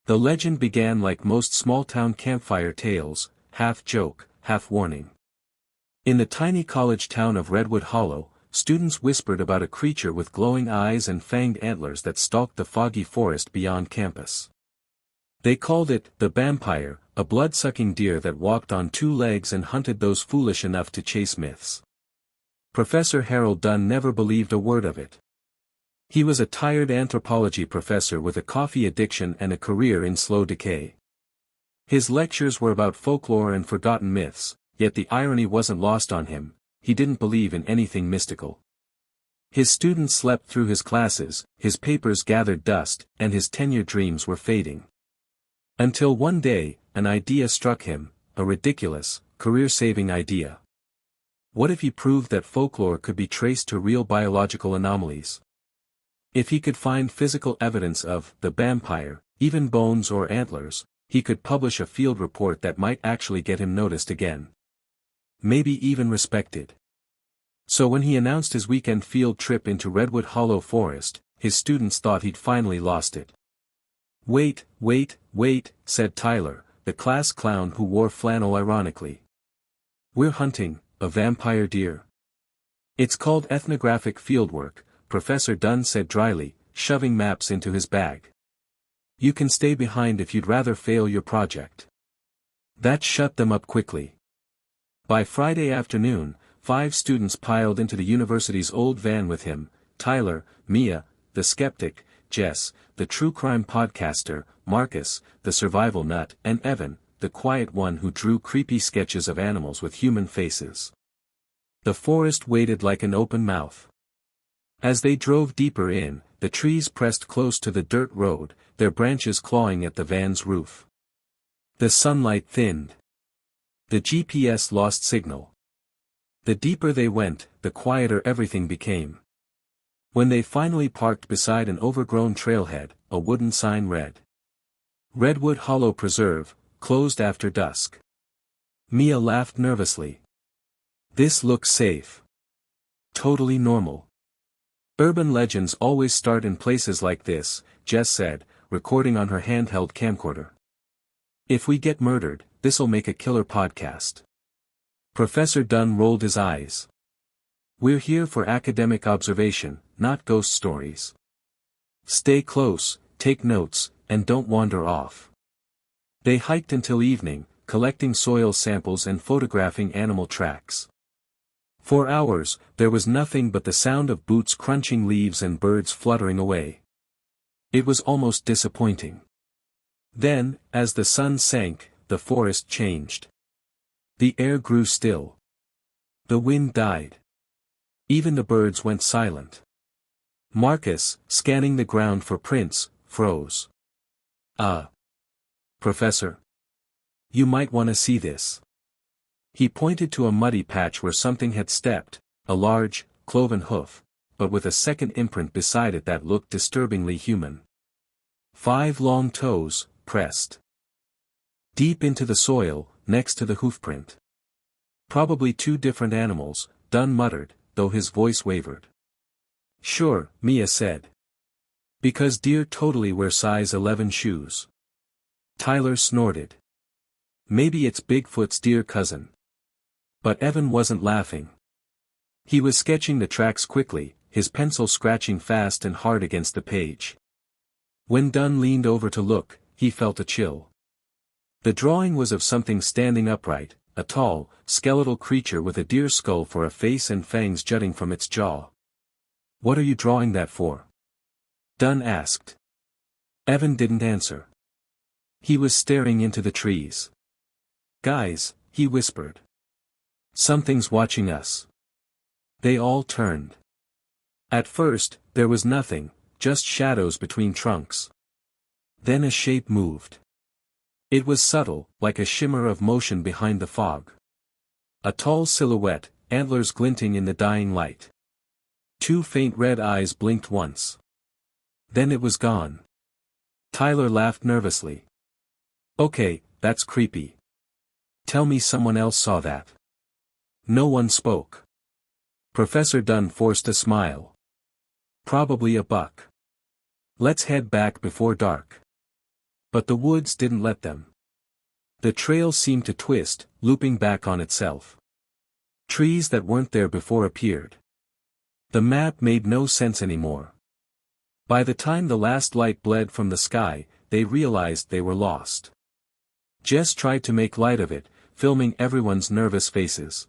The legend began like most small-town campfire tales, half joke, half warning. In the tiny college town of Redwood Hollow, students whispered about a creature with glowing eyes and fanged antlers that stalked the foggy forest beyond campus. They called it the Bampire, a blood-sucking deer that walked on two legs and hunted those foolish enough to chase myths. Professor Harold Dunn never believed a word of it. He was a tired anthropology professor with a coffee addiction and a career in slow decay. His lectures were about folklore and forgotten myths, yet the irony wasn't lost on him. He didn't believe in anything mystical. His students slept through his classes, his papers gathered dust, and his tenure dreams were fading. Until one day, an idea struck him, a ridiculous, career-saving idea. What if he proved that folklore could be traced to real biological anomalies? If he could find physical evidence of the Bampire, even bones or antlers, he could publish a field report that might actually get him noticed again. Maybe even respected. So when he announced his weekend field trip into Redwood Hollow Forest, his students thought he'd finally lost it. "Wait, wait, wait," said Tyler, the class clown who wore flannel ironically. "We're hunting a vampire deer." "It's called ethnographic fieldwork," Professor Dunn said dryly, shoving maps into his bag. "You can stay behind if you'd rather fail your project." That shut them up quickly. By Friday afternoon, 5 students piled into the university's old van with him: Tyler, Mia, the skeptic, Jess, the true crime podcaster, Marcus, the survival nut, and Evan, the quiet one who drew creepy sketches of animals with human faces. The forest waited like an open mouth. As they drove deeper in, the trees pressed close to the dirt road, their branches clawing at the van's roof. The sunlight thinned. The GPS lost signal. The deeper they went, the quieter everything became. When they finally parked beside an overgrown trailhead, a wooden sign read, "Redwood Hollow Preserve, closed after dusk." Mia laughed nervously. "This looks safe. Totally normal." "Urban legends always start in places like this," Jess said, recording on her handheld camcorder. "If we get murdered, this'll make a killer podcast." Professor Dunn rolled his eyes. "We're here for academic observation, not ghost stories. Stay close, take notes, and don't wander off." They hiked until evening, collecting soil samples and photographing animal tracks. For hours, there was nothing but the sound of boots crunching leaves and birds fluttering away. It was almost disappointing. Then, as the sun sank, the forest changed. The air grew still. The wind died. Even the birds went silent. Marcus, scanning the ground for prints, froze. Professor. You might want to see this." He pointed to a muddy patch where something had stepped, a large, cloven hoof, but with a second imprint beside it that looked disturbingly human. 5 long toes, pressed deep into the soil, next to the hoofprint. "Probably 2 different animals," Dunn muttered, though his voice wavered. "Sure," Mia said. "Because deer totally wear size 11 shoes." Tyler snorted. "Maybe it's Bigfoot's deer cousin." But Evan wasn't laughing. He was sketching the tracks quickly, his pencil scratching fast and hard against the page. When Dunn leaned over to look, he felt a chill. The drawing was of something standing upright, a tall, skeletal creature with a deer skull for a face and fangs jutting from its jaw. "What are you drawing that for?" Dunn asked. Evan didn't answer. He was staring into the trees. "Guys," he whispered. "Something's watching us." They all turned. At first, there was nothing, just shadows between trunks. Then a shape moved. It was subtle, like a shimmer of motion behind the fog. A tall silhouette, antlers glinting in the dying light. 2 faint red eyes blinked once. Then it was gone. Tyler laughed nervously. "Okay, that's creepy. Tell me someone else saw that." No one spoke. Professor Dunn forced a smile. "Probably a buck. Let's head back before dark." But the woods didn't let them. The trail seemed to twist, looping back on itself. Trees that weren't there before appeared. The map made no sense anymore. By the time the last light bled from the sky, they realized they were lost. Jess tried to make light of it, filming everyone's nervous faces.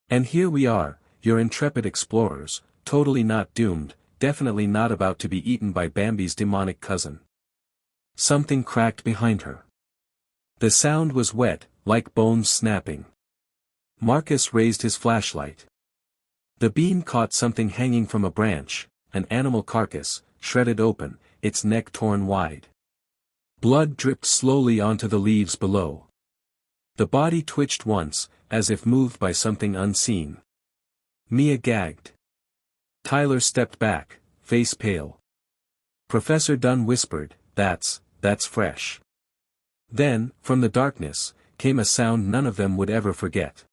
And here we are, your intrepid explorers, totally not doomed, definitely not about to be eaten by Bambi's demonic cousin. Something cracked behind her. The sound was wet, like bones snapping. Marcus raised his flashlight. The beam caught something hanging from a branch, an animal carcass, shredded open, its neck torn wide. Blood dripped slowly onto the leaves below. The body twitched once, as if moved by something unseen. Mia gagged. Tyler stepped back, face pale. Professor Dunn whispered, that's fresh. Then, from the darkness, came a sound none of them would ever forget.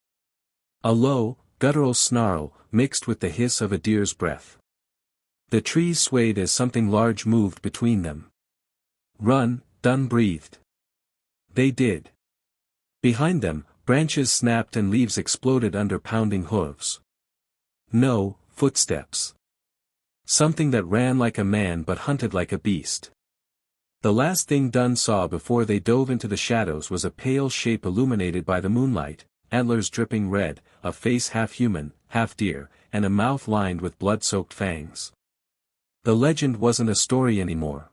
A low, guttural snarl, mixed with the hiss of a deer's breath. The trees swayed as something large moved between them. Run, Dunn breathed. They did. Behind them, branches snapped and leaves exploded under pounding hooves. No, footsteps. Something that ran like a man but hunted like a beast. The last thing Dunn saw before they dove into the shadows was a pale shape illuminated by the moonlight, antlers dripping red, a face half human, half deer, and a mouth lined with blood-soaked fangs. The legend wasn't a story anymore.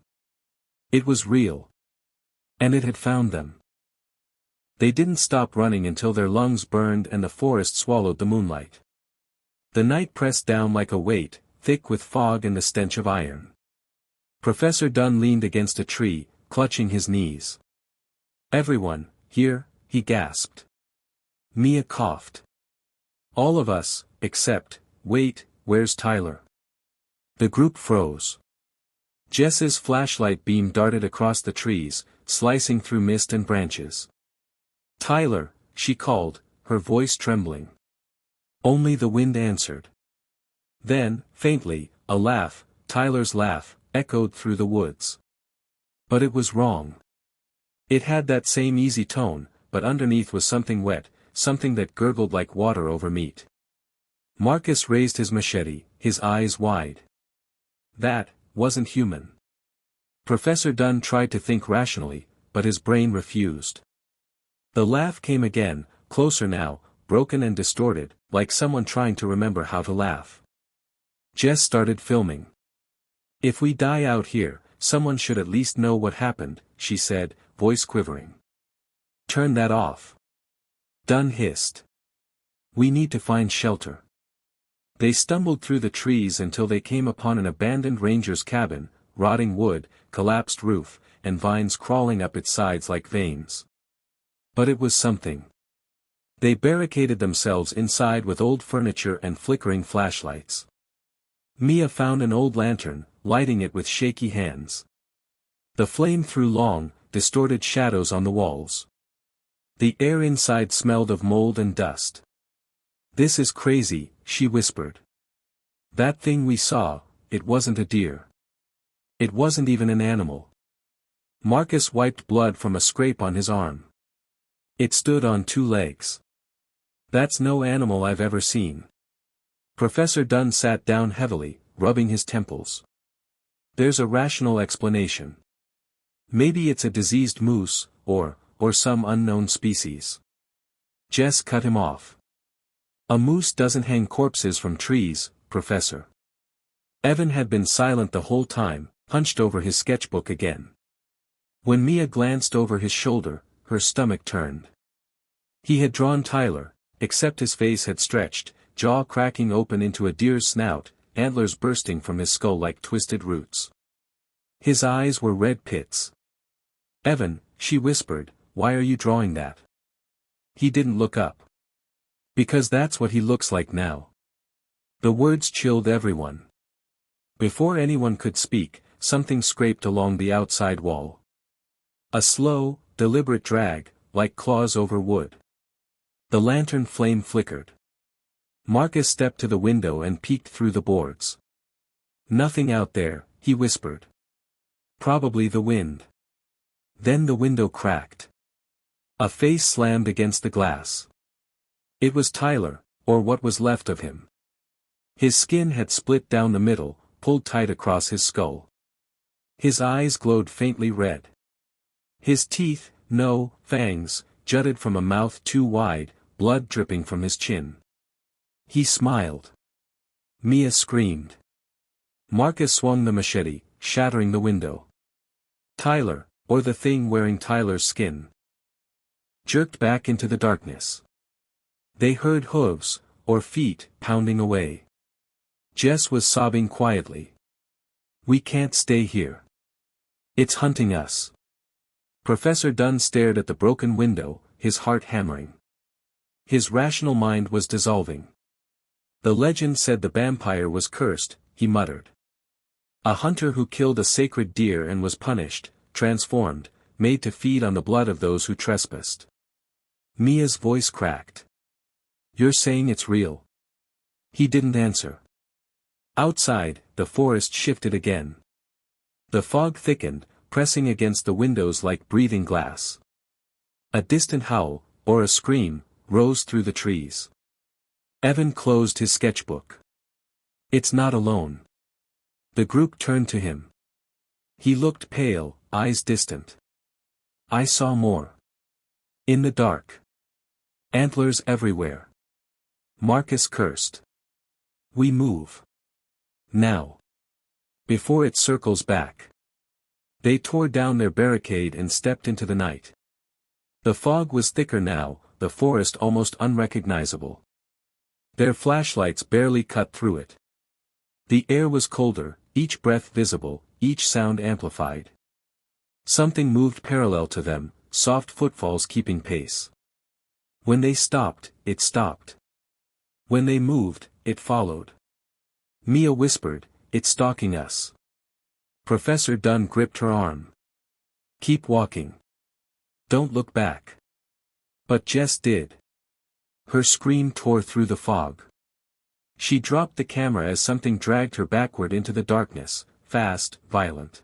It was real. And it had found them. They didn't stop running until their lungs burned and the forest swallowed the moonlight. The night pressed down like a weight, thick with fog and the stench of iron. Professor Dunn leaned against a tree, clutching his knees. Everyone, here, he gasped. Mia coughed. All of us, except, wait, where's Tyler? The group froze. Jess's flashlight beam darted across the trees, slicing through mist and branches. Tyler, she called, her voice trembling. Only the wind answered. Then, faintly, a laugh, Tyler's laugh, echoed through the woods. But it was wrong. It had that same easy tone, but underneath was something wet, something that gurgled like water over meat. Marcus raised his machete, his eyes wide. That wasn't human. Professor Dunn tried to think rationally, but his brain refused. The laugh came again, closer now, broken and distorted, like someone trying to remember how to laugh. Jess started filming. If we die out here, someone should at least know what happened, she said, voice quivering. Turn that off. Dunn hissed. We need to find shelter. They stumbled through the trees until they came upon an abandoned ranger's cabin, rotting wood, collapsed roof, and vines crawling up its sides like veins. But it was something. They barricaded themselves inside with old furniture and flickering flashlights. Mia found an old lantern, lighting it with shaky hands. The flame threw long, distorted shadows on the walls. The air inside smelled of mold and dust. This is crazy, she whispered. That thing we saw, it wasn't a deer. It wasn't even an animal. Marcus wiped blood from a scrape on his arm. It stood on two legs. That's no animal I've ever seen. Professor Dunn sat down heavily, rubbing his temples. There's a rational explanation. Maybe it's a diseased moose, or some unknown species. Jess cut him off. A moose doesn't hang corpses from trees, Professor. Evan had been silent the whole time, hunched over his sketchbook again. When Mia glanced over his shoulder, her stomach turned. He had drawn Tyler, except his face had stretched, jaw cracking open into a deer's snout, antlers bursting from his skull like twisted roots. His eyes were red pits. Evan, she whispered, why are you drawing that? He didn't look up. Because that's what he looks like now. The words chilled everyone. Before anyone could speak, something scraped along the outside wall. A slow, deliberate drag, like claws over wood. The lantern flame flickered. Marcus stepped to the window and peeked through the boards. Nothing out there, he whispered. Probably the wind. Then the window cracked. A face slammed against the glass. It was Tyler, or what was left of him. His skin had split down the middle, pulled tight across his skull. His eyes glowed faintly red. His teeth, no fangs, jutted from a mouth too wide, blood dripping from his chin. He smiled. Mia screamed. Marcus swung the machete, shattering the window. Tyler, or the thing wearing Tyler's skin, jerked back into the darkness. They heard hooves, or feet, pounding away. Jess was sobbing quietly. "We can't stay here. It's hunting us." Professor Dunn stared at the broken window, his heart hammering. His rational mind was dissolving. The legend said the Bampire was cursed, he muttered. A hunter who killed a sacred deer and was punished, transformed, made to feed on the blood of those who trespassed. Mia's voice cracked. "You're saying it's real?" He didn't answer. Outside, the forest shifted again. The fog thickened, pressing against the windows like breathing glass. A distant howl, or a scream, rose through the trees. Evan closed his sketchbook. "It's not alone." The group turned to him. He looked pale, eyes distant. "I saw more. In the dark. Antlers everywhere." Marcus cursed. "We move. Now. Before it circles back." They tore down their barricade and stepped into the night. The fog was thicker now, the forest almost unrecognizable. Their flashlights barely cut through it. The air was colder, each breath visible, each sound amplified. Something moved parallel to them, soft footfalls keeping pace. When they stopped, it stopped. When they moved, it followed. Mia whispered, "It's stalking us." Professor Dunn gripped her arm. "Keep walking. Don't look back." But Jess did. Her scream tore through the fog. She dropped the camera as something dragged her backward into the darkness, fast, violent.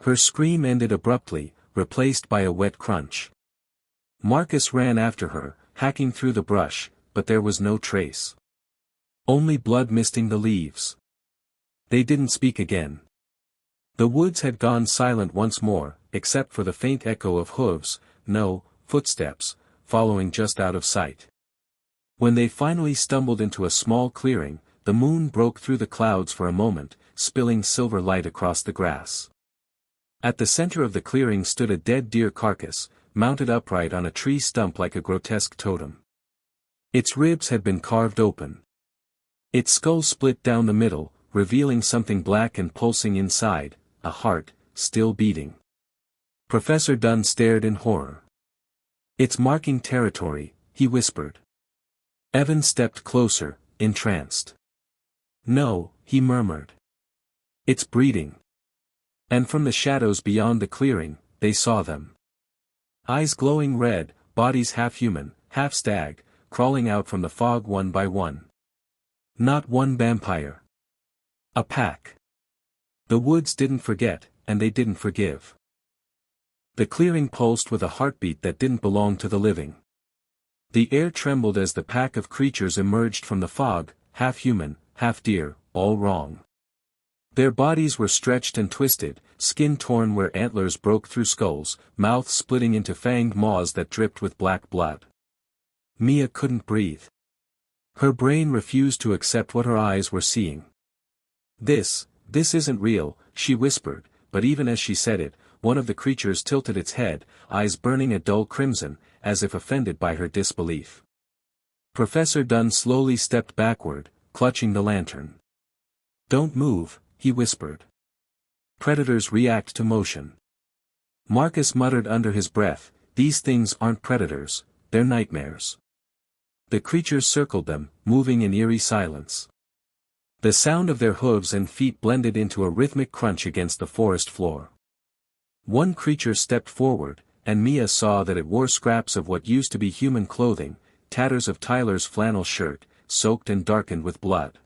Her scream ended abruptly, replaced by a wet crunch. Marcus ran after her, hacking through the brush, but there was no trace. Only blood misting the leaves. They didn't speak again. The woods had gone silent once more, except for the faint echo of hooves, no, footsteps, following just out of sight. When they finally stumbled into a small clearing, the moon broke through the clouds for a moment, spilling silver light across the grass. At the center of the clearing stood a dead deer carcass, mounted upright on a tree stump like a grotesque totem. Its ribs had been carved open. Its skull split down the middle, revealing something black and pulsing inside, a heart, still beating. Professor Dunn stared in horror. "It's marking territory," he whispered. Evan stepped closer, entranced. "No," he murmured. "It's breeding." And from the shadows beyond the clearing, they saw them. Eyes glowing red, bodies half human, half stag, crawling out from the fog one by one. Not one Bampire. A pack. The woods didn't forget, and they didn't forgive. The clearing pulsed with a heartbeat that didn't belong to the living. The air trembled as the pack of creatures emerged from the fog, half human, half deer, all wrong. Their bodies were stretched and twisted, skin torn where antlers broke through skulls, mouths splitting into fanged maws that dripped with black blood. Mia couldn't breathe. Her brain refused to accept what her eyes were seeing. This isn't real," she whispered, but even as she said it, one of the creatures tilted its head, eyes burning a dull crimson, as if offended by her disbelief. Professor Dunn slowly stepped backward, clutching the lantern. "Don't move," he whispered. "Predators react to motion." Marcus muttered under his breath, "These things aren't predators, they're nightmares." The creatures circled them, moving in eerie silence. The sound of their hooves and feet blended into a rhythmic crunch against the forest floor. One creature stepped forward, and Mia saw that it wore scraps of what used to be human clothing, tatters of Tyler's flannel shirt, soaked and darkened with blood.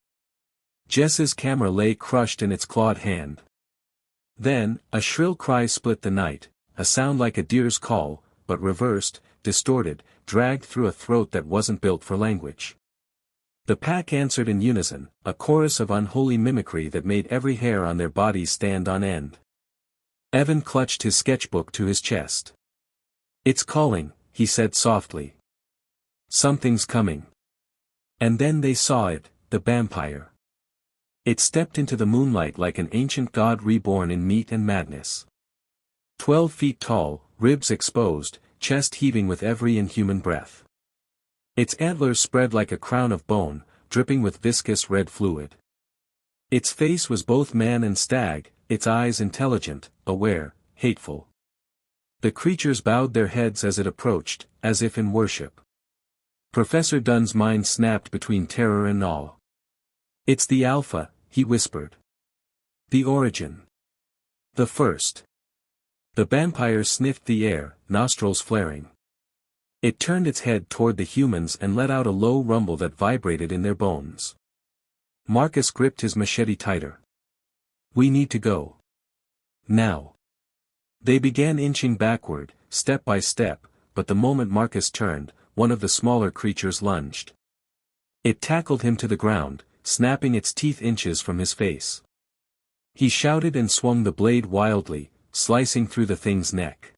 Jess's camera lay crushed in its clawed hand. Then, a shrill cry split the night, a sound like a deer's call, but reversed, distorted, dragged through a throat that wasn't built for language. The pack answered in unison, a chorus of unholy mimicry that made every hair on their bodies stand on end. Evan clutched his sketchbook to his chest. "It's calling," he said softly. "Something's coming." And then they saw it, the Bampire. It stepped into the moonlight like an ancient god reborn in meat and madness. 12 feet tall, ribs exposed, chest heaving with every inhuman breath. Its antlers spread like a crown of bone, dripping with viscous red fluid. Its face was both man and stag, its eyes intelligent, aware, hateful. The creatures bowed their heads as it approached, as if in worship. Professor Dunn's mind snapped between terror and awe. "It's the Alpha," he whispered. "The origin. The first." The Bampire sniffed the air, nostrils flaring. It turned its head toward the humans and let out a low rumble that vibrated in their bones. Marcus gripped his machete tighter. "We need to go. Now." They began inching backward, step by step, but the moment Marcus turned, one of the smaller creatures lunged. It tackled him to the ground, snapping its teeth inches from his face. He shouted and swung the blade wildly, slicing through the thing's neck.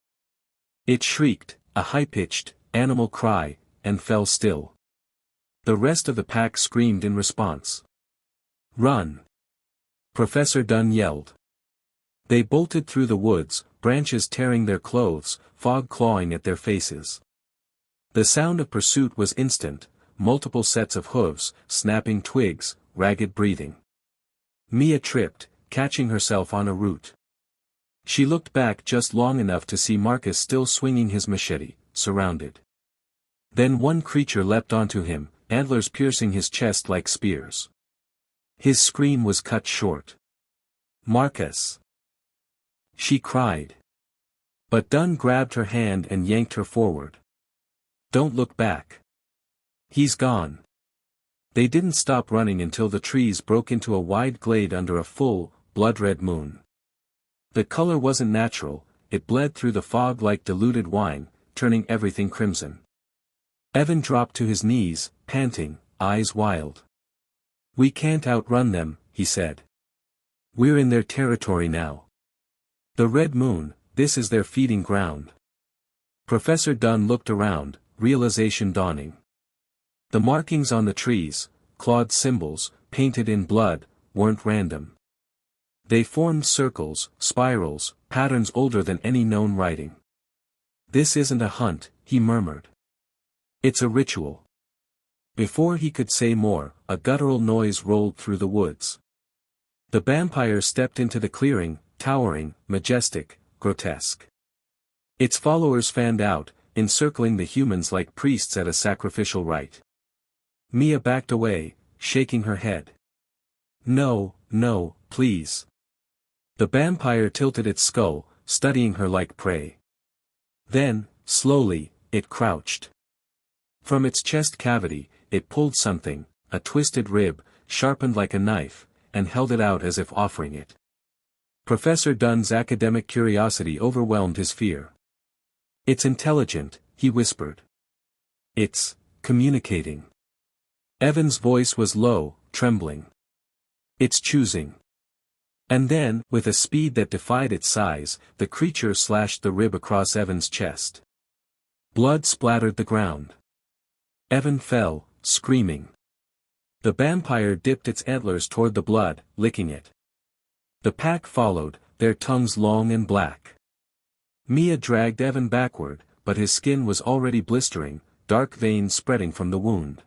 It shrieked, a high-pitched, animal cry, and fell still. The rest of the pack screamed in response. "Run!" Professor Dunn yelled. They bolted through the woods, branches tearing their clothes, fog clawing at their faces. The sound of pursuit was instant, multiple sets of hooves, snapping twigs, ragged breathing. Mia tripped, catching herself on a root. She looked back just long enough to see Marcus still swinging his machete, surrounded. Then one creature leapt onto him, antlers piercing his chest like spears. His scream was cut short. "Marcus!" she cried. But Dunn grabbed her hand and yanked her forward. "Don't look back. He's gone." They didn't stop running until the trees broke into a wide glade under a full, blood-red moon. The color wasn't natural, it bled through the fog like diluted wine, turning everything crimson. Evan dropped to his knees, panting, eyes wild. "We can't outrun them," he said. "We're in their territory now. The red moon, this is their feeding ground." Professor Dunn looked around, realization dawning. The markings on the trees, clawed symbols, painted in blood, weren't random. They formed circles, spirals, patterns older than any known writing. "This isn't a hunt," he murmured. "It's a ritual." Before he could say more, a guttural noise rolled through the woods. The Bampire stepped into the clearing, towering, majestic, grotesque. Its followers fanned out, encircling the humans like priests at a sacrificial rite. Mia backed away, shaking her head. "No, no, please." The Bampire tilted its skull, studying her like prey. Then, slowly, it crouched. From its chest cavity, it pulled something, a twisted rib, sharpened like a knife, and held it out as if offering it. Professor Dunn's academic curiosity overwhelmed his fear. "It's intelligent," he whispered. "It's communicating." Evan's voice was low, trembling. "It's choosing." And then, with a speed that defied its size, the creature slashed the rib across Evan's chest. Blood splattered the ground. Evan fell, screaming. The Bampire dipped its antlers toward the blood, licking it. The pack followed, their tongues long and black. Mia dragged Evan backward, but his skin was already blistering, dark veins spreading from the wound.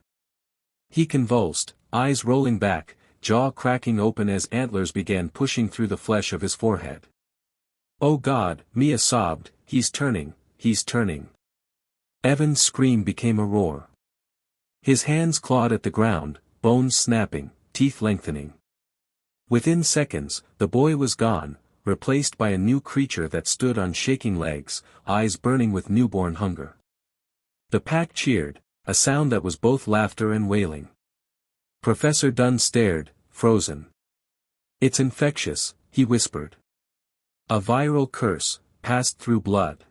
He convulsed, eyes rolling back, jaw cracking open as antlers began pushing through the flesh of his forehead. "Oh God," Mia sobbed, he's turning. Evan's scream became a roar. His hands clawed at the ground, bones snapping, teeth lengthening. Within seconds, the boy was gone, replaced by a new creature that stood on shaking legs, eyes burning with newborn hunger. The pack cheered, a sound that was both laughter and wailing. Professor Dunn stared, frozen. "It's infectious," he whispered. "A viral curse, passed through blood.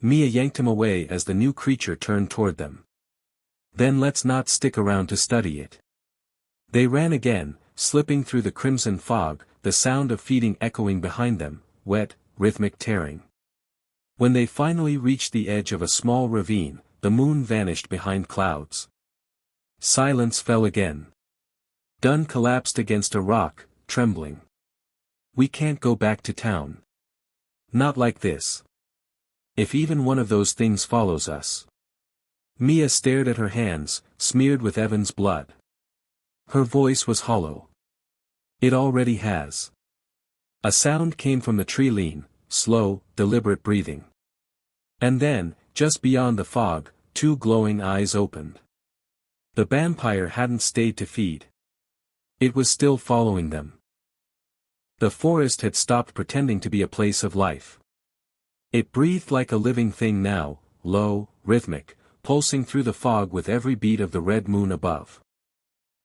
Mia yanked him away as the new creature turned toward them. Then let's not stick around to study it. They ran again, slipping through the crimson fog, the sound of feeding echoing behind them, wet, rhythmic tearing. When they finally reached the edge of a small ravine, the moon vanished behind clouds. Silence fell again. Dunn collapsed against a rock, trembling. We can't go back to town. Not like this. If even one of those things follows us. Mia stared at her hands, smeared with Evan's blood. Her voice was hollow. It already has. A sound came from the tree lean, slow, deliberate breathing. And then, just beyond the fog, two glowing eyes opened. The Bampire hadn't stayed to feed. It was still following them. The forest had stopped pretending to be a place of life. It breathed like a living thing now, low, rhythmic, pulsing through the fog with every beat of the red moon above.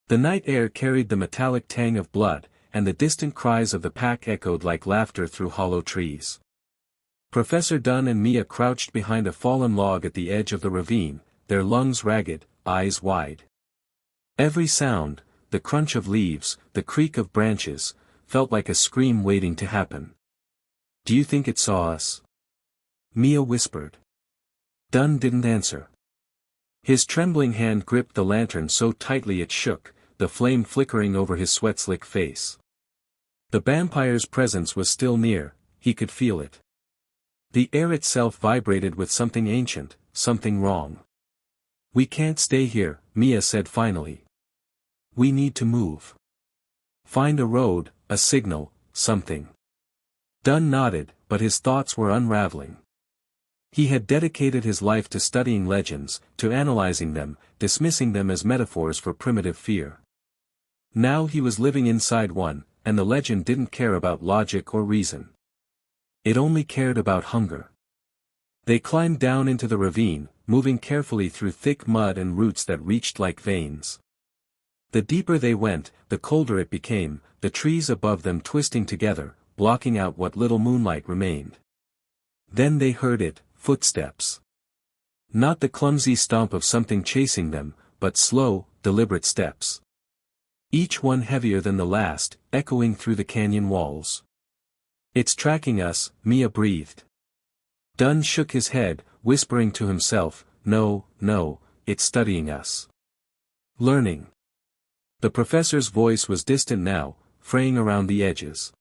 The night air carried the metallic tang of blood, and the distant cries of the pack echoed like laughter through hollow trees. Professor Dunn and Mia crouched behind a fallen log at the edge of the ravine, their lungs ragged, eyes wide. Every sound, the crunch of leaves, the creak of branches, felt like a scream waiting to happen. "Do you think it saw us?" Mia whispered. Dunn didn't answer. His trembling hand gripped the lantern so tightly it shook, the flame flickering over his sweat-slick face. The Bampire's presence was still near, he could feel it. The air itself vibrated with something ancient, something wrong. "We can't stay here," Mia said finally. "We need to move. Find a road, a signal, something." Dunn nodded, but his thoughts were unraveling. He had dedicated his life to studying legends, to analyzing them, dismissing them as metaphors for primitive fear. Now he was living inside one, and the legend didn't care about logic or reason. It only cared about hunger. They climbed down into the ravine, moving carefully through thick mud and roots that reached like veins. The deeper they went, the colder it became, the trees above them twisting together, blocking out what little moonlight remained. Then they heard it, footsteps. Not the clumsy stomp of something chasing them, but slow, deliberate steps. Each one heavier than the last, echoing through the canyon walls. "It's tracking us," Mia breathed. Dunn shook his head, whispering to himself, "No, no, it's studying us. Learning." The professor's voice was distant now, fraying around the edges.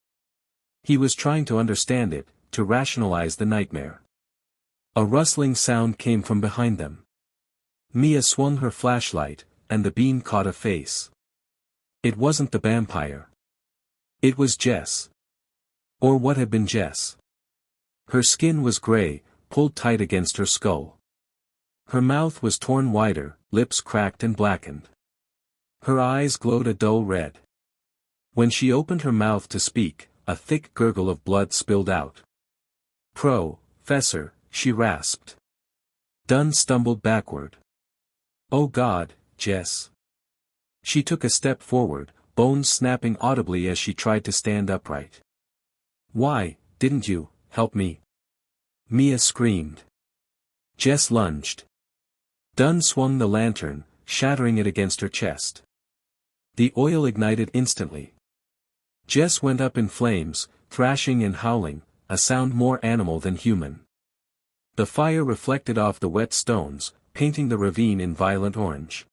He was trying to understand it, to rationalize the nightmare. A rustling sound came from behind them. Mia swung her flashlight, and the beam caught a face. It wasn't the Bampire. It was Jess. Or what had been Jess. Her skin was gray, pulled tight against her skull. Her mouth was torn wider, lips cracked and blackened. Her eyes glowed a dull red. When she opened her mouth to speak, a thick gurgle of blood spilled out. "Professor," she rasped. Dunn stumbled backward. "Oh God, Jess." She took a step forward, bones snapping audibly as she tried to stand upright. "Why, didn't you help me?" Mia screamed. Jess lunged. Dunn swung the lantern, shattering it against her chest. The oil ignited instantly. Jess went up in flames, thrashing and howling, a sound more animal than human. The fire reflected off the wet stones, painting the ravine in violent orange.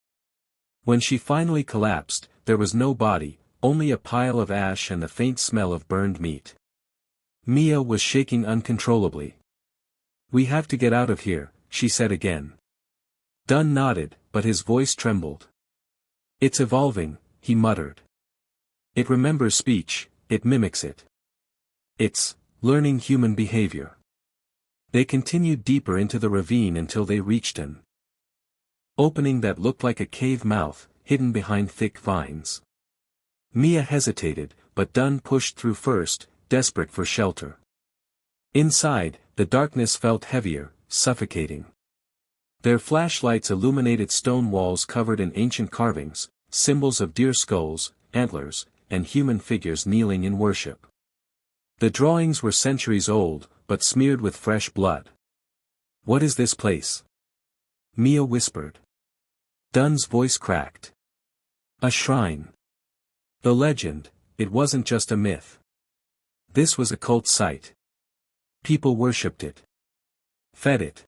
When she finally collapsed, there was no body, only a pile of ash and the faint smell of burned meat. Mia was shaking uncontrollably. "We have to get out of here," she said again. Dunn nodded, but his voice trembled. "It's evolving," he muttered. "It remembers speech, it mimics it. It's learning human behavior." They continued deeper into the ravine until they reached an opening that looked like a cave mouth, hidden behind thick vines. Mia hesitated, but Dunn pushed through first, desperate for shelter. Inside, the darkness felt heavier, suffocating. Their flashlights illuminated stone walls covered in ancient carvings, symbols of deer skulls, antlers, and human figures kneeling in worship. The drawings were centuries old, but smeared with fresh blood. "What is this place?" Mia whispered. Dunn's voice cracked. "A shrine. The legend, it wasn't just a myth. This was a cult site. People worshipped it. Fed it."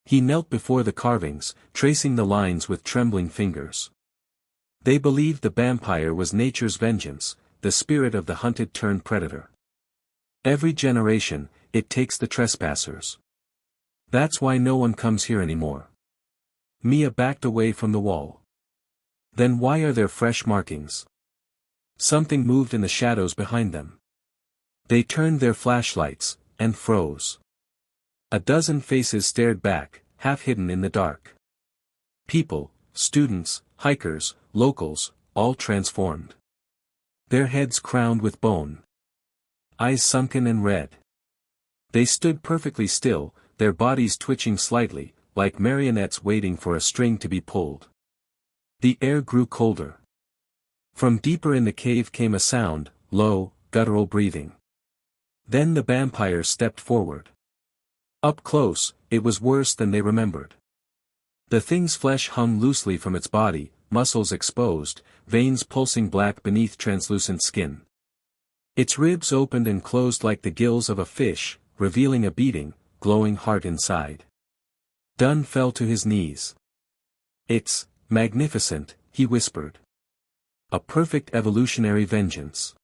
He knelt before the carvings, tracing the lines with trembling fingers. They believed the Bampire was nature's vengeance, the spirit of the hunted turned predator. Every generation, it takes the trespassers. That's why no one comes here anymore. Mia backed away from the wall. Then why are there fresh markings? Something moved in the shadows behind them. They turned their flashlights, and froze. A dozen faces stared back, half hidden in the dark. People, students, hikers, locals, all transformed. Their heads crowned with bone. Eyes sunken and red. They stood perfectly still, their bodies twitching slightly, like marionettes waiting for a string to be pulled. The air grew colder. From deeper in the cave came a sound, low, guttural breathing. Then the Bampire stepped forward. Up close, it was worse than they remembered. The thing's flesh hung loosely from its body, muscles exposed, veins pulsing black beneath translucent skin. Its ribs opened and closed like the gills of a fish, revealing a beating, glowing heart inside. Dunn fell to his knees. "It's magnificent," he whispered. "A perfect evolutionary vengeance."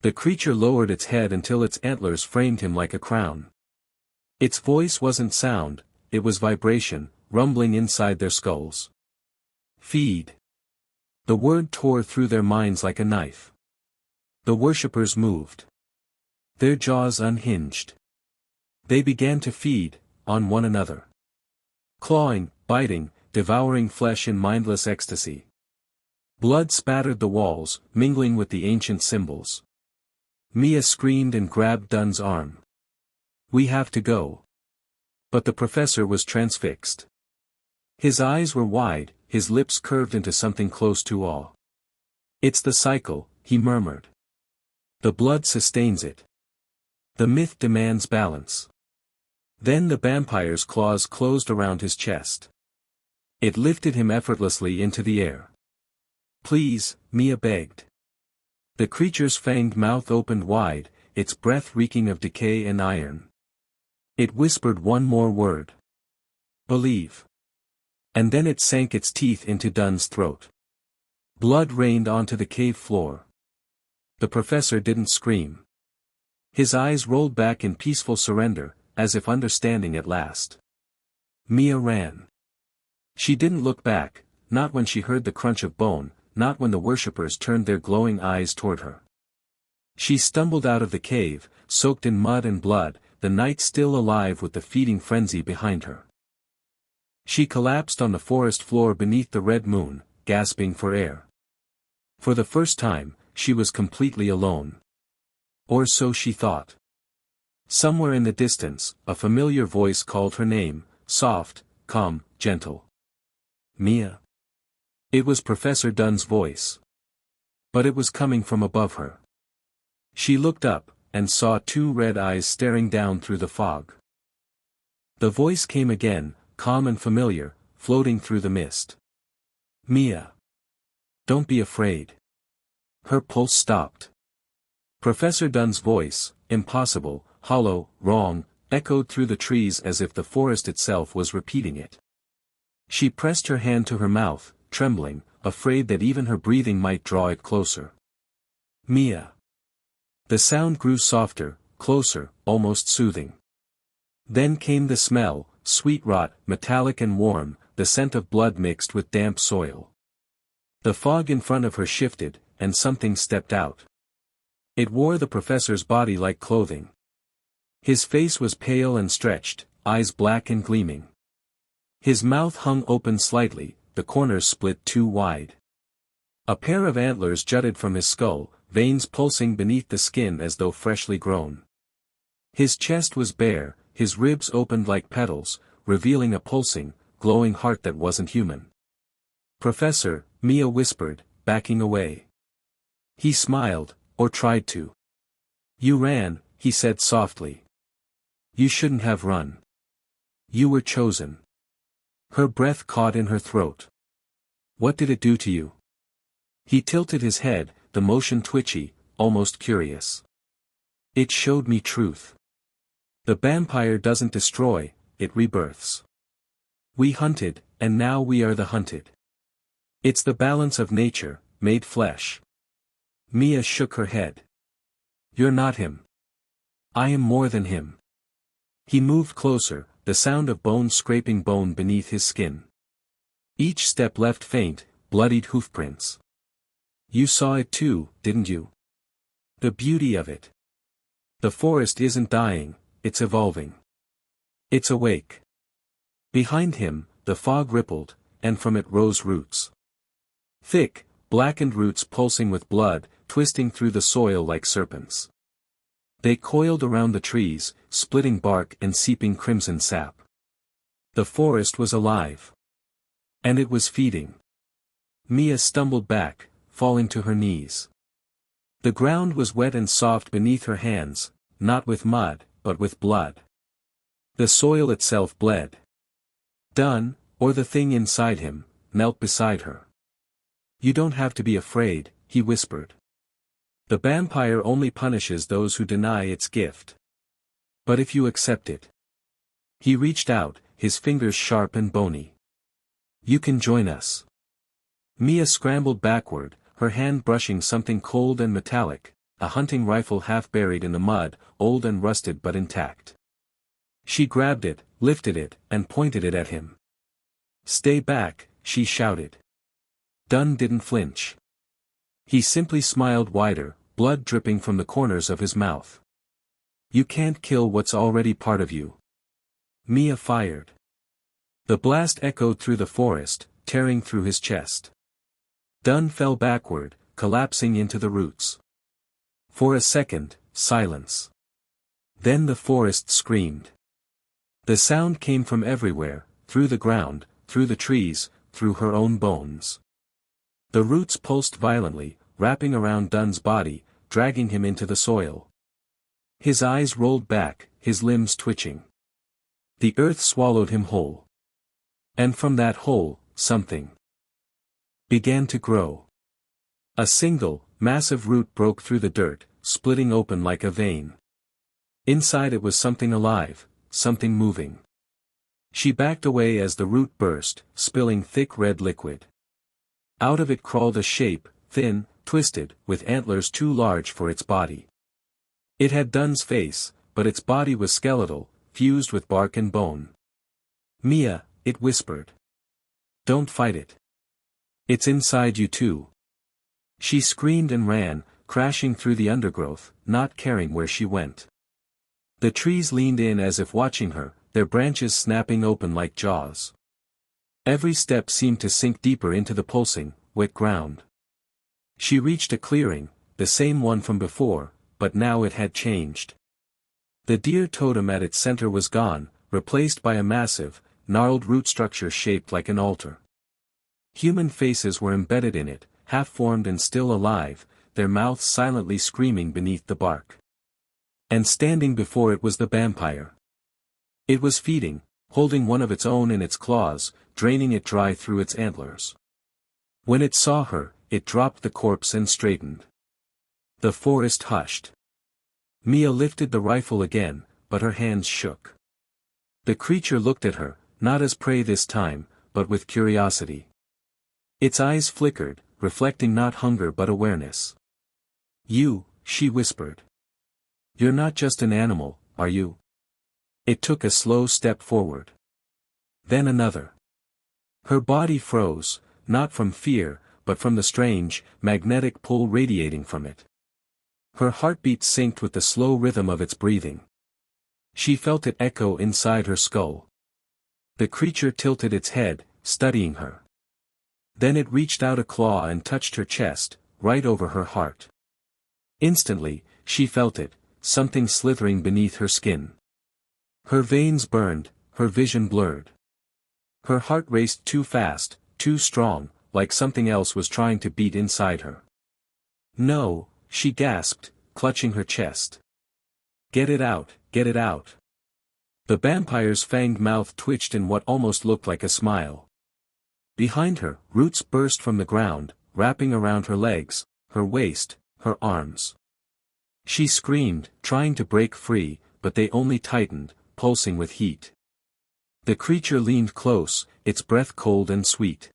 The creature lowered its head until its antlers framed him like a crown. Its voice wasn't sound, it was vibration, rumbling inside their skulls. "Feed." The word tore through their minds like a knife. The worshippers moved. Their jaws unhinged. They began to feed, on one another. Clawing, biting, devouring flesh in mindless ecstasy. Blood spattered the walls, mingling with the ancient symbols. Mia screamed and grabbed Dunn's arm. "We have to go." But the professor was transfixed. His eyes were wide, his lips curved into something close to awe. "It's the cycle," he murmured. "The blood sustains it. The myth demands balance." Then the Vampire's claws closed around his chest. It lifted him effortlessly into the air. "Please," Mia begged. The creature's fanged mouth opened wide, its breath reeking of decay and iron. It whispered one more word. "Believe." And then it sank its teeth into Dunn's throat. Blood rained onto the cave floor. The professor didn't scream. His eyes rolled back in peaceful surrender, as if understanding at last. Mia ran. She didn't look back, not when she heard the crunch of bone, not when the worshippers turned their glowing eyes toward her. She stumbled out of the cave, soaked in mud and blood, the night still alive with the feeding frenzy behind her. She collapsed on the forest floor beneath the red moon, gasping for air. For the first time, she was completely alone. Or so she thought. Somewhere in the distance, a familiar voice called her name, soft, calm, gentle. "Mia." It was Professor Dunn's voice. But it was coming from above her. She looked up, and saw two red eyes staring down through the fog. The voice came again, calm and familiar, floating through the mist. "Mia. Don't be afraid." Her pulse stopped. Professor Dunn's voice, impossible, hollow, wrong, echoed through the trees as if the forest itself was repeating it. She pressed her hand to her mouth, trembling, afraid that even her breathing might draw it closer. "Mia." The sound grew softer, closer, almost soothing. Then came the smell, sweet rot, metallic and warm, the scent of blood mixed with damp soil. The fog in front of her shifted, and something stepped out. It wore the professor's body like clothing. His face was pale and stretched, eyes black and gleaming. His mouth hung open slightly, the corners split too wide. A pair of antlers jutted from his skull, veins pulsing beneath the skin as though freshly grown. His chest was bare, his ribs opened like petals, revealing a pulsing, glowing heart that wasn't human. "Professor," Mia whispered, backing away. He smiled, or tried to. You ran, he said softly. You shouldn't have run. You were chosen. Her breath caught in her throat. What did it do to you? He tilted his head, the motion twitchy, almost curious. It showed me truth. The Bampire doesn't destroy, it rebirths. We hunted, and now we are the hunted. It's the balance of nature, made flesh. Mia shook her head. You're not him. I am more than him. He moved closer, the sound of bone scraping bone beneath his skin. Each step left faint, bloodied hoofprints. You saw it too, didn't you? The beauty of it. The forest isn't dying, it's evolving. It's awake. Behind him, the fog rippled, and from it rose roots. Thick, blackened roots pulsing with blood, twisting through the soil like serpents. They coiled around the trees, splitting bark and seeping crimson sap. The forest was alive. And it was feeding. Mia stumbled back, falling to her knees. The ground was wet and soft beneath her hands, not with mud, but with blood. The soil itself bled. Dunn, or the thing inside him, knelt beside her. You don't have to be afraid, he whispered. The Bampire only punishes those who deny its gift. But if you accept it. He reached out, his fingers sharp and bony. You can join us. Mia scrambled backward, her hand brushing something cold and metallic, a hunting rifle half buried in the mud, old and rusted but intact. She grabbed it, lifted it, and pointed it at him. Stay back, she shouted. Dunn didn't flinch. He simply smiled wider, blood dripping from the corners of his mouth. You can't kill what's already part of you. Mia fired. The blast echoed through the forest, tearing through his chest. Dunn fell backward, collapsing into the roots. For a second, silence. Then the forest screamed. The sound came from everywhere, through the ground, through the trees, through her own bones. The roots pulsed violently, wrapping around Dunn's body, dragging him into the soil. His eyes rolled back, his limbs twitching. The earth swallowed him whole. And from that hole, something began to grow. A single, massive root broke through the dirt, splitting open like a vein. Inside it was something alive, something moving. She backed away as the root burst, spilling thick red liquid. Out of it crawled a shape, thin, twisted, with antlers too large for its body. It had Dunn's face, but its body was skeletal, fused with bark and bone. Mia, it whispered. Don't fight it. It's inside you too. She screamed and ran, crashing through the undergrowth, not caring where she went. The trees leaned in as if watching her, their branches snapping open like jaws. Every step seemed to sink deeper into the pulsing, wet ground. She reached a clearing, the same one from before, but now it had changed. The deer totem at its center was gone, replaced by a massive, gnarled root structure shaped like an altar. Human faces were embedded in it, half-formed and still alive, their mouths silently screaming beneath the bark. And standing before it was the Bampire. It was feeding, holding one of its own in its claws, draining it dry through its antlers. When it saw her, it dropped the corpse and straightened. The forest hushed. Mia lifted the rifle again, but her hands shook. The creature looked at her, not as prey this time, but with curiosity. Its eyes flickered, reflecting not hunger but awareness. You, she whispered. You're not just an animal, are you? It took a slow step forward. Then another. Her body froze, not from fear, but from the strange, magnetic pull radiating from it. Her heartbeat synced with the slow rhythm of its breathing. She felt it echo inside her skull. The creature tilted its head, studying her. Then it reached out a claw and touched her chest, right over her heart. Instantly, she felt it, something slithering beneath her skin. Her veins burned, her vision blurred. Her heart raced too fast, too strong, like something else was trying to beat inside her. No, she gasped, clutching her chest. Get it out, get it out. The vampire's fanged mouth twitched in what almost looked like a smile. Behind her, roots burst from the ground, wrapping around her legs, her waist, her arms. She screamed, trying to break free, but they only tightened, pulsing with heat. The creature leaned close, its breath cold and sweet.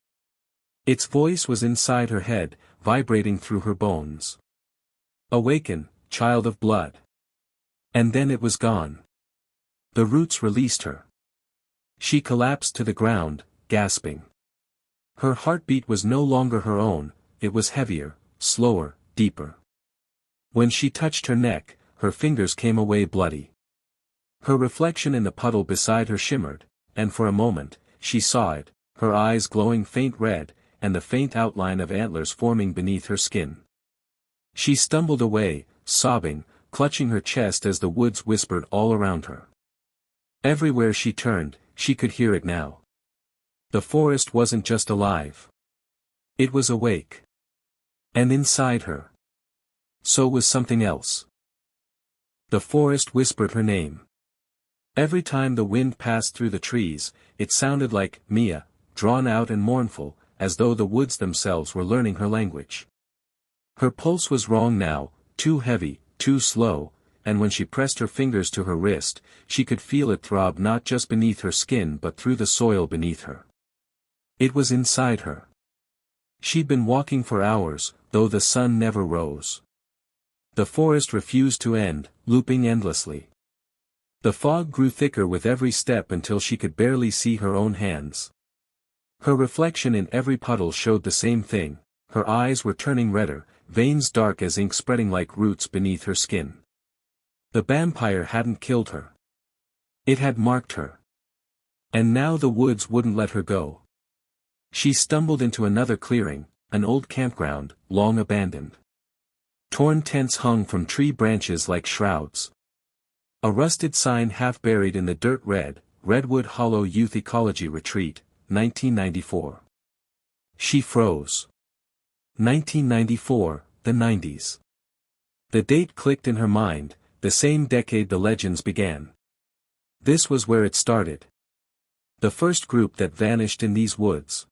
Its voice was inside her head, vibrating through her bones. Awaken, child of blood. And then it was gone. The roots released her. She collapsed to the ground, gasping. Her heartbeat was no longer her own, it was heavier, slower, deeper. When she touched her neck, her fingers came away bloody. Her reflection in the puddle beside her shimmered, and for a moment, she saw it, her eyes glowing faint red, and the faint outline of antlers forming beneath her skin. She stumbled away, sobbing, clutching her chest as the woods whispered all around her. Everywhere she turned, she could hear it now. The forest wasn't just alive. It was awake. And inside her. So was something else. The forest whispered her name. Every time the wind passed through the trees, it sounded like Mia, drawn out and mournful, as though the woods themselves were learning her language. Her pulse was wrong now, too heavy, too slow, and when she pressed her fingers to her wrist, she could feel it throb not just beneath her skin but through the soil beneath her. It was inside her. She'd been walking for hours, though the sun never rose. The forest refused to end, looping endlessly. The fog grew thicker with every step until she could barely see her own hands. Her reflection in every puddle showed the same thing, her eyes were turning redder, veins dark as ink spreading like roots beneath her skin. The vampire hadn't killed her. It had marked her. And now the woods wouldn't let her go. She stumbled into another clearing, an old campground, long abandoned. Torn tents hung from tree branches like shrouds. A rusted sign half buried in the dirt read, Redwood Hollow Youth Ecology Retreat, 1994. She froze. 1994, the 90s. The date clicked in her mind, the same decade the legends began. This was where it started. The first group that vanished in these woods.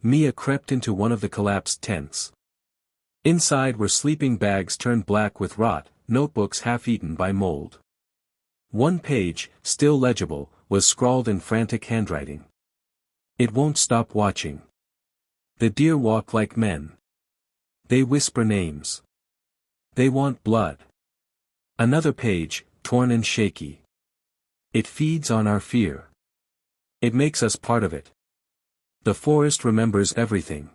Mia crept into one of the collapsed tents. Inside were sleeping bags turned black with rot, notebooks half-eaten by mold. One page, still legible, was scrawled in frantic handwriting. It won't stop watching. The deer walk like men. They whisper names. They want blood. Another page, torn and shaky. It feeds on our fear. It makes us part of it. The forest remembers everything.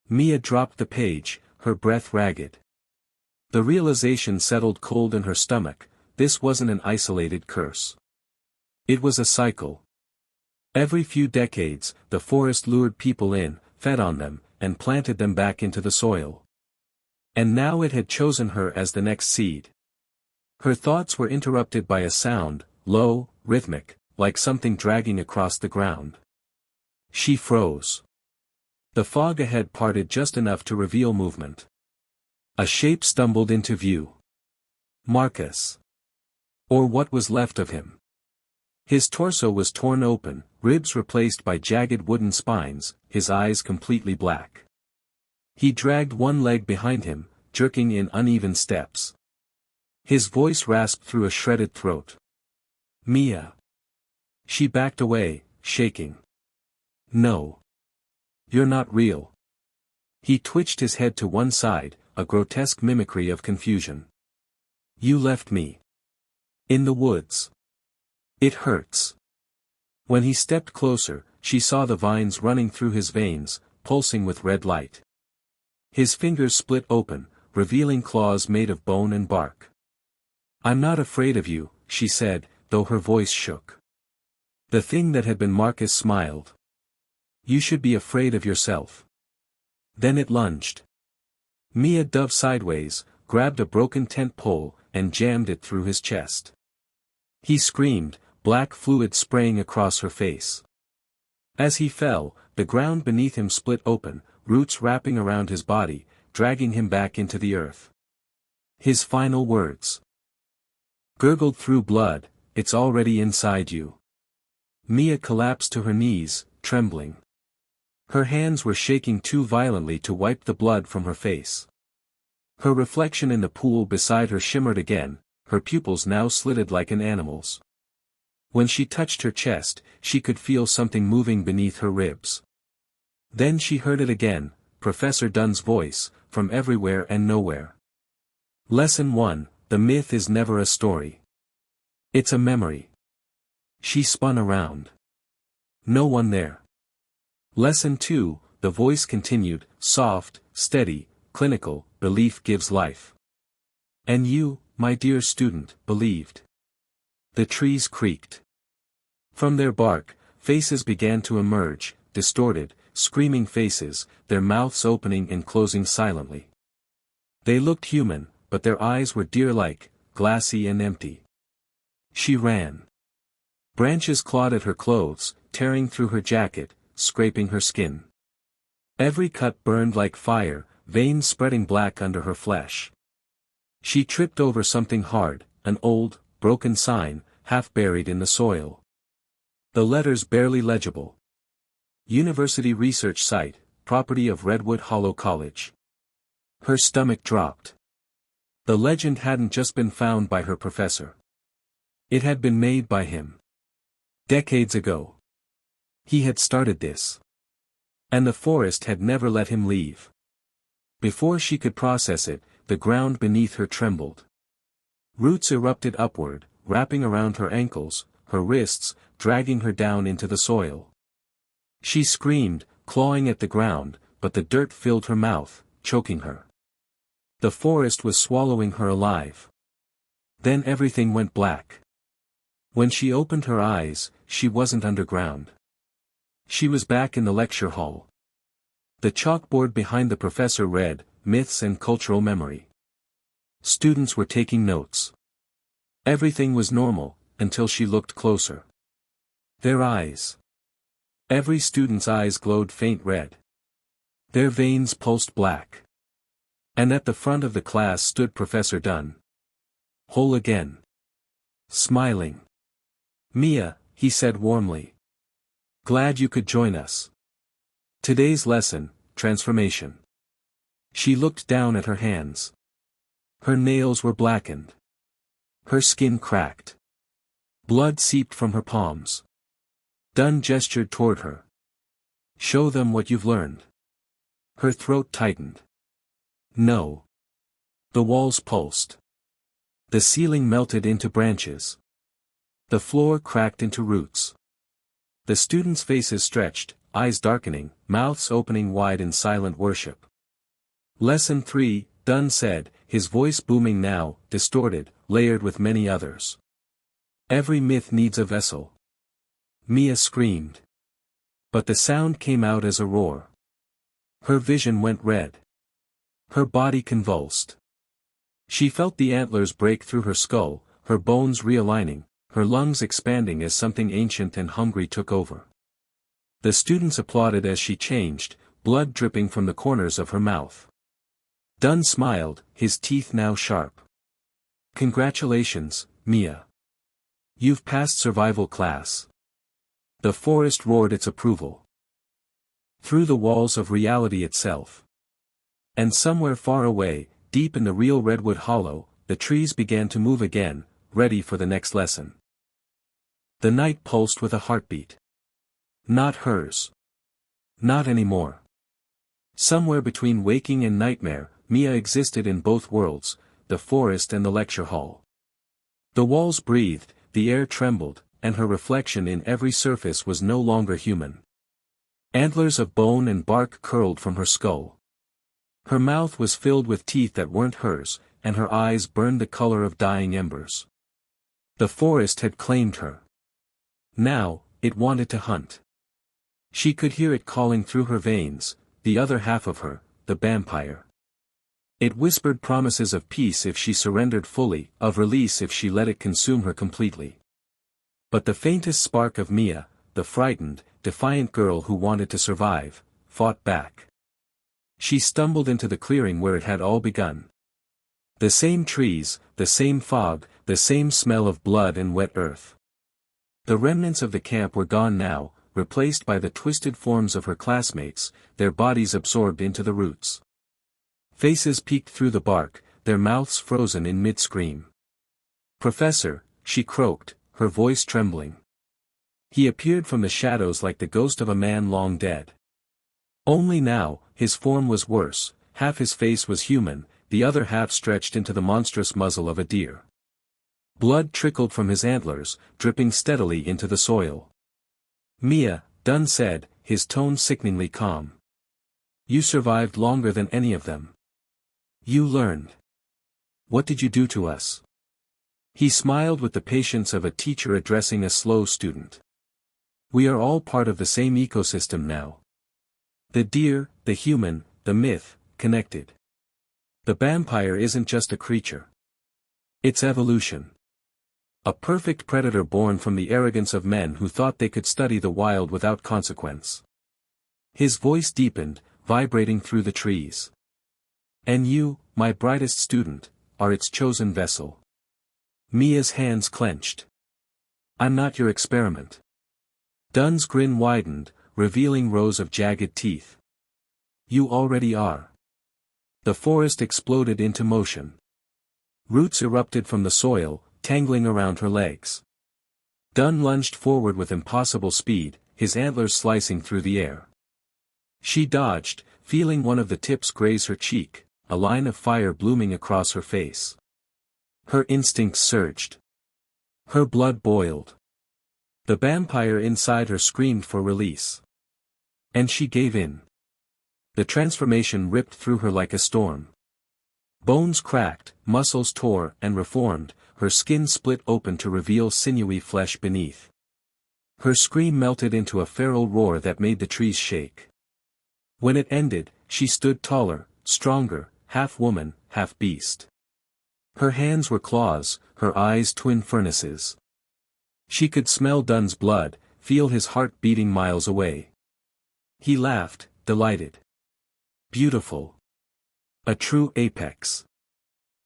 Mia dropped the page, her breath ragged. The realization settled cold in her stomach, this wasn't an isolated curse. It was a cycle. Every few decades, the forest lured people in, fed on them, and planted them back into the soil. And now it had chosen her as the next seed. Her thoughts were interrupted by a sound, low, rhythmic, like something dragging across the ground. She froze. The fog ahead parted just enough to reveal movement. A shape stumbled into view. Marcus. Or what was left of him. His torso was torn open, ribs replaced by jagged wooden spines, his eyes completely black. He dragged one leg behind him, jerking in uneven steps. His voice rasped through a shredded throat. Mia. She backed away, shaking. No. You're not real. He twitched his head to one side, a grotesque mimicry of confusion. You left me. In the woods. It hurts. When he stepped closer, she saw the vines running through his veins, pulsing with red light. His fingers split open, revealing claws made of bone and bark. I'm not afraid of you, she said, though her voice shook. The thing that had been Marcus smiled. You should be afraid of yourself. Then it lunged. Mia dove sideways, grabbed a broken tent pole, and jammed it through his chest. He screamed, black fluid spraying across her face. As he fell, the ground beneath him split open, roots wrapping around his body, dragging him back into the earth. His final words. Gurgled through blood, it's already inside you. Mia collapsed to her knees, trembling. Her hands were shaking too violently to wipe the blood from her face. Her reflection in the pool beside her shimmered again, her pupils now slitted like an animal's. When she touched her chest, she could feel something moving beneath her ribs. Then she heard it again, Professor Dunn's voice, from everywhere and nowhere. Lesson 1, the myth is never a story. It's a memory. She spun around. No one there. Lesson 2, the voice continued, soft, steady, clinical, belief gives life. And you, my dear student, believed. The trees creaked. From their bark, faces began to emerge, distorted, screaming faces, their mouths opening and closing silently. They looked human, but their eyes were deer-like, glassy and empty. She ran. Branches clawed at her clothes, tearing through her jacket, scraping her skin. Every cut burned like fire, veins spreading black under her flesh. She tripped over something hard, an old, broken sign, half buried in the soil. The letters barely legible. University Research Site, property of Redwood Hollow College. Her stomach dropped. The legend hadn't just been found by her professor. It had been made by him. Decades ago. He had started this. And the forest had never let him leave. Before she could process it, the ground beneath her trembled. Roots erupted upward, wrapping around her ankles, her wrists, dragging her down into the soil. She screamed, clawing at the ground, but the dirt filled her mouth, choking her. The forest was swallowing her alive. Then everything went black. When she opened her eyes, she wasn't underground. She was back in the lecture hall. The chalkboard behind the professor read, Myths and Cultural Memory. Students were taking notes. Everything was normal, until she looked closer. Their eyes. Every student's eyes glowed faint red. Their veins pulsed black. And at the front of the class stood Professor Dunn. Whole again. Smiling. Mia, he said warmly. Glad you could join us. Today's lesson, transformation. She looked down at her hands. Her nails were blackened. Her skin cracked. Blood seeped from her palms. Dunn gestured toward her. Show them what you've learned. Her throat tightened. No. The walls pulsed. The ceiling melted into branches. The floor cracked into roots. The students' faces stretched, eyes darkening, mouths opening wide in silent worship. Lesson 3, Dunn said, his voice booming now, distorted, layered with many others. Every myth needs a vessel. Mia screamed. But the sound came out as a roar. Her vision went red. Her body convulsed. She felt the antlers break through her skull, her bones realigning, her lungs expanding as something ancient and hungry took over. The students applauded as she changed, blood dripping from the corners of her mouth. Dunn smiled, his teeth now sharp. Congratulations, Mia. You've passed survival class. The forest roared its approval. Through the walls of reality itself. And somewhere far away, deep in the real Redwood Hollow, the trees began to move again, ready for the next lesson. The night pulsed with a heartbeat. Not hers. Not anymore. Somewhere between waking and nightmare, Mia existed in both worlds, the forest and the lecture hall. The walls breathed, the air trembled, and her reflection in every surface was no longer human. Antlers of bone and bark curled from her skull. Her mouth was filled with teeth that weren't hers, and her eyes burned the color of dying embers. The forest had claimed her. Now, it wanted to hunt. She could hear it calling through her veins, the other half of her, the Bampire. It whispered promises of peace if she surrendered fully, of release if she let it consume her completely. But the faintest spark of Mia, the frightened, defiant girl who wanted to survive, fought back. She stumbled into the clearing where it had all begun. The same trees, the same fog, the the same smell of blood and wet earth. The remnants of the camp were gone now, replaced by the twisted forms of her classmates, their bodies absorbed into the roots. Faces peeked through the bark, their mouths frozen in mid-scream. "Professor," she croaked, her voice trembling. He appeared from the shadows like the ghost of a man long dead. Only now, his form was worse, half his face was human, the other half stretched into the monstrous muzzle of a deer. Blood trickled from his antlers, dripping steadily into the soil. "Mia," Dunn said, his tone sickeningly calm. "You survived longer than any of them. You learned. What did you do to us?" He smiled with the patience of a teacher addressing a slow student. "We are all part of the same ecosystem now. The deer, the human, the myth, connected. The Bampire isn't just a creature. It's evolution. A perfect predator born from the arrogance of men who thought they could study the wild without consequence." His voice deepened, vibrating through the trees. "And you, my brightest student, are its chosen vessel." Mia's hands clenched. "I'm not your experiment." Dunn's grin widened, revealing rows of jagged teeth. "You already are." The forest exploded into motion. Roots erupted from the soil, tangling around her legs. Dunn lunged forward with impossible speed, his antlers slicing through the air. She dodged, feeling one of the tips graze her cheek, a line of fire blooming across her face. Her instincts surged. Her blood boiled. The vampire inside her screamed for release. And she gave in. The transformation ripped through her like a storm. Bones cracked, muscles tore and reformed, her skin split open to reveal sinewy flesh beneath. Her scream melted into a feral roar that made the trees shake. When it ended, she stood taller, stronger, half woman, half beast. Her hands were claws, her eyes twin furnaces. She could smell Dunn's blood, feel his heart beating miles away. He laughed, delighted. "Beautiful. A true apex."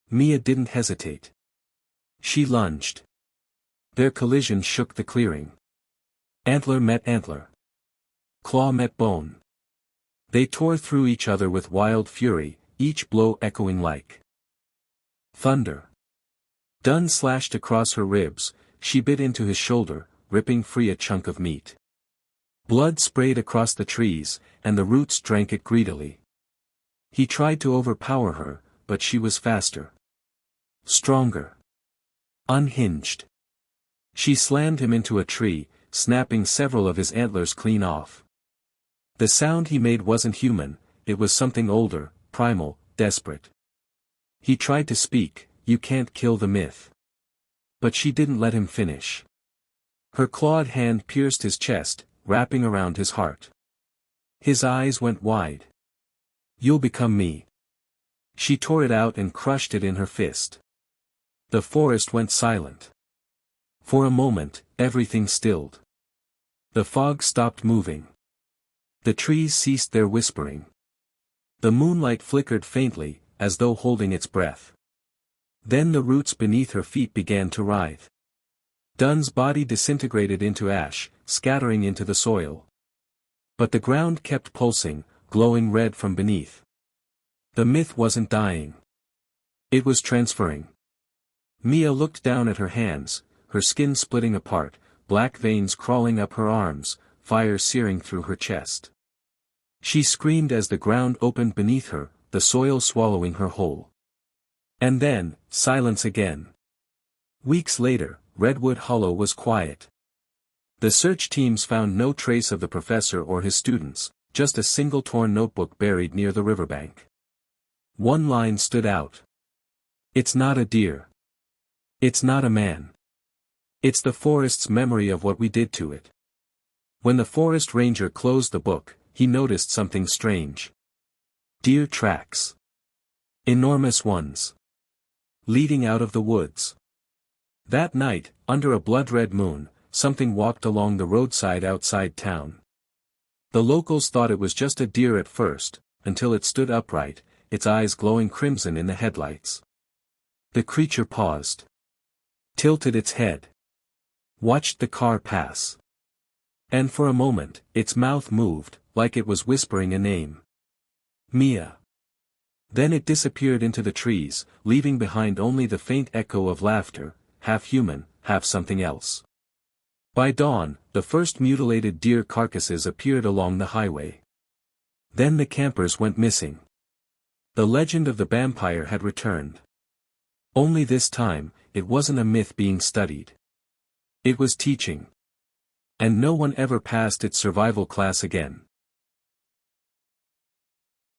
Mia didn't hesitate. She lunged. Their collision shook the clearing. Antler met antler. Claw met bone. They tore through each other with wild fury, each blow echoing like thunder. Dunn slashed across her ribs, she bit into his shoulder, ripping free a chunk of meat. Blood sprayed across the trees, and the roots drank it greedily. He tried to overpower her, but she was faster. Stronger. Unhinged. She slammed him into a tree, snapping several of his antlers clean off. The sound he made wasn't human, it was something older, primal, desperate. He tried to speak, "You can't kill the myth." But she didn't let him finish. Her clawed hand pierced his chest, wrapping around his heart. His eyes went wide. "You'll become me." She tore it out and crushed it in her fist. The forest went silent. For a moment, everything stilled. The fog stopped moving. The trees ceased their whispering. The moonlight flickered faintly, as though holding its breath. Then the roots beneath her feet began to writhe. Dunn's body disintegrated into ash, scattering into the soil. But the ground kept pulsing, glowing red from beneath. The myth wasn't dying. It was transferring. Mia looked down at her hands, her skin splitting apart, black veins crawling up her arms, fire searing through her chest. She screamed as the ground opened beneath her, the soil swallowing her whole. And then, silence again. Weeks later, Redwood Hollow was quiet. The search teams found no trace of the professor or his students, just a single torn notebook buried near the riverbank. One line stood out. "It's not a deer. It's not a man. It's the forest's memory of what we did to it." When the forest ranger closed the book, he noticed something strange. Deer tracks. Enormous ones. Leading out of the woods. That night, under a blood-red moon, something walked along the roadside outside town. The locals thought it was just a deer at first, until it stood upright, its eyes glowing crimson in the headlights. The creature paused. tilted its head, watched the car pass. And for a moment, its mouth moved, like it was whispering a name. Mia. Then it disappeared into the trees, leaving behind only the faint echo of laughter, half human, half something else. By dawn, the first mutilated deer carcasses appeared along the highway. Then the campers went missing. The legend of the Bampire had returned. Only this time, it wasn't a myth being studied. It was teaching. And no one ever passed its survival class again.